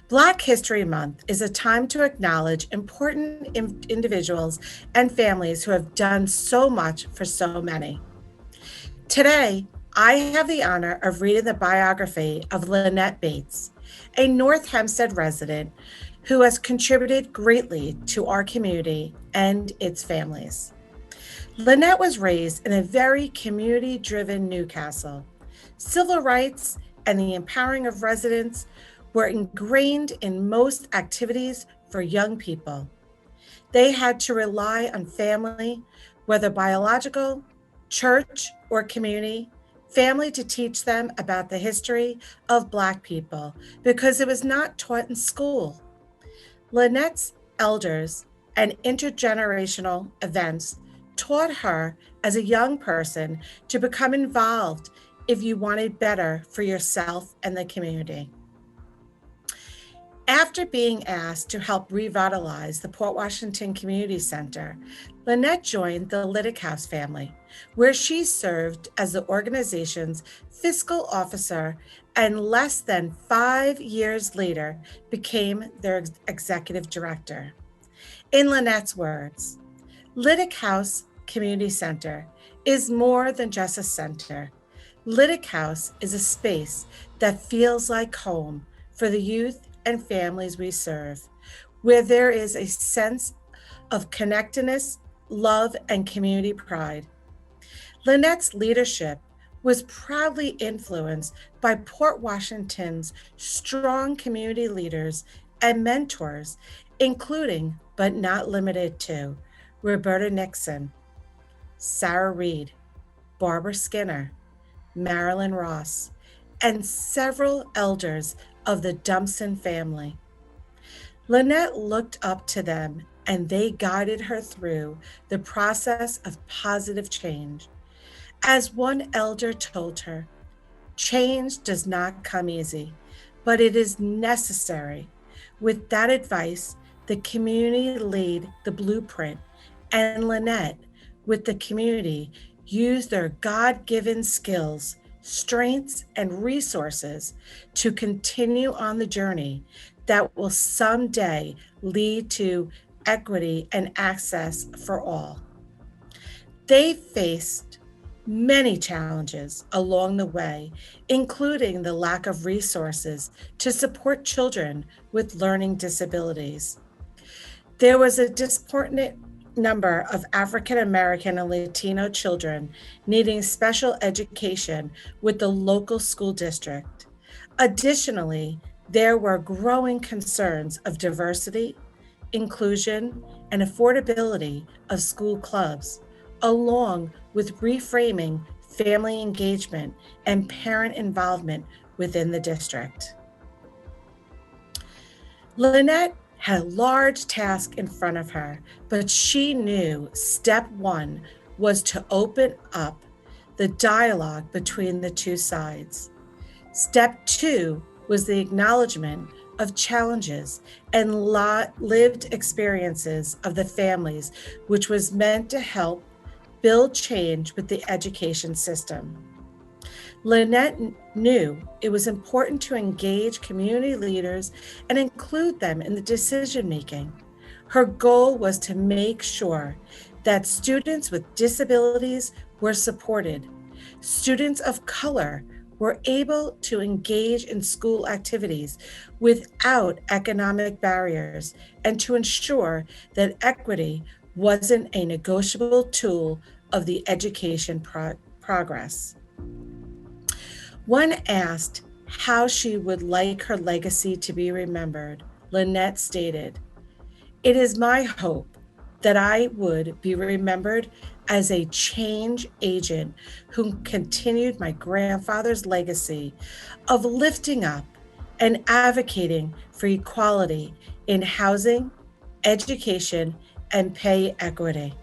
Black History Month is a time to acknowledge important individuals and families who have done so much for so many. Today, I have the honor of reading the biography of Lynette Batts, a North Hempstead resident who has contributed greatly to our community and its families. Lynette was raised in a very community-driven Newcastle. Civil rights and the empowering of residents were ingrained in most activities for young people. They had to rely on family, whether biological, church, or community, family to teach them about the history of Black people because it was not taught in school. Lynette's elders and intergenerational events taught her as a young person to become involved if you wanted better for yourself and the community. After being asked to help revitalize the Port Washington Community Center, Lynette joined the Lynette House family, where she served as the organization's fiscal officer and less than 5 years later became their executive director. In Lynette's words, Lynette House Community Center is more than just a center. Lynette House is a space that feels like home for the youth and families we serve, where there is a sense of connectedness, love, and community pride. Lynette's leadership was proudly influenced by Port Washington's strong community leaders and mentors, including, but not limited to, Roberta Nixon, Sarah Reed, Barbara Skinner, Marilyn Ross, and several elders of the Dumpson family. Lynette looked up to them and they guided her through the process of positive change. As one elder told her, change does not come easy, but it is necessary. With that advice, the community laid the blueprint, and Lynette, with the community, used their God-given skills, strengths, and resources to continue on the journey that will someday lead to equity and access for all. They faced many challenges along the way, including the lack of resources to support children with learning disabilities. There was a disproportionate number of African American and Latino children needing special education with the local school district. Additionally, there were growing concerns of diversity, inclusion, and affordability of school clubs, along with reframing family engagement and parent involvement within the district. Lynette had a large task in front of her, but she knew step one was to open up the dialogue between the two sides. Step two was the acknowledgement of challenges and lived experiences of the families, which was meant to help build change with the education system. Lynette knew it was important to engage community leaders and include them in the decision making. Her goal was to make sure that students with disabilities were supported. Students of color were able to engage in school activities without economic barriers, and to ensure that equity wasn't a negotiable tool of the education progress. When asked how she would like her legacy to be remembered, Lynette stated, "It is my hope that I would be remembered as a change agent who continued my grandfather's legacy of lifting up and advocating for equality in housing, education, and pay equity.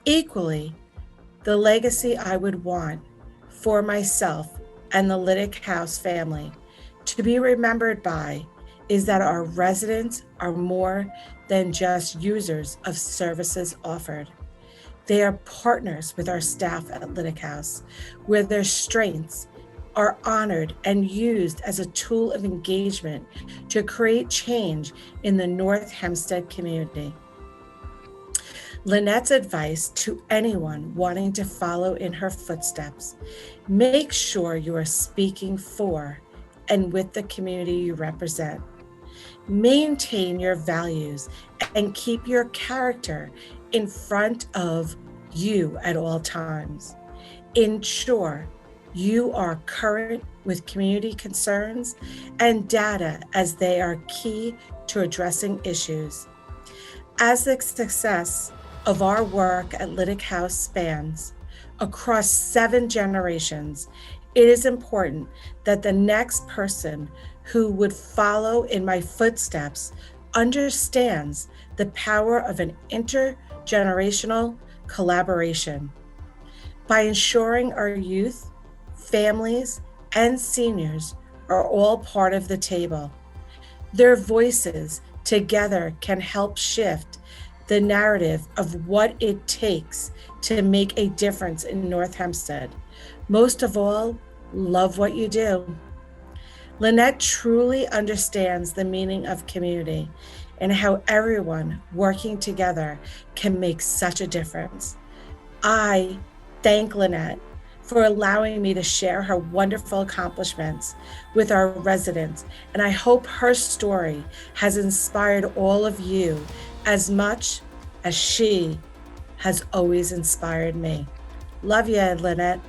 Equally, the legacy I would want for myself and the Lynette House family to be remembered by is that our residents are more than just users of services offered. They are partners with our staff at Lynette House, where their strengths are honored and used as a tool of engagement to create change in the North Hempstead community. Lynette's advice to anyone wanting to follow in her footsteps: make sure you are speaking for and with the community you represent. Maintain your values and keep your character in front of you at all times. Ensure you are current with community concerns and data as they are key to addressing issues. As the success of our work at Lytic House spans across 7 generations, it is important that the next person who would follow in my footsteps understands the power of an intergenerational collaboration. By ensuring our youth, families, and seniors are all part of the table, their voices together can help shift the narrative of what it takes to make a difference in North Hempstead. Most of all, love what you do. Lynette truly understands the meaning of community and how everyone working together can make such a difference. I thank Lynette for allowing me to share her wonderful accomplishments with our residents, and I hope her story has inspired all of you as much as she has always inspired me. Love you, Lynette.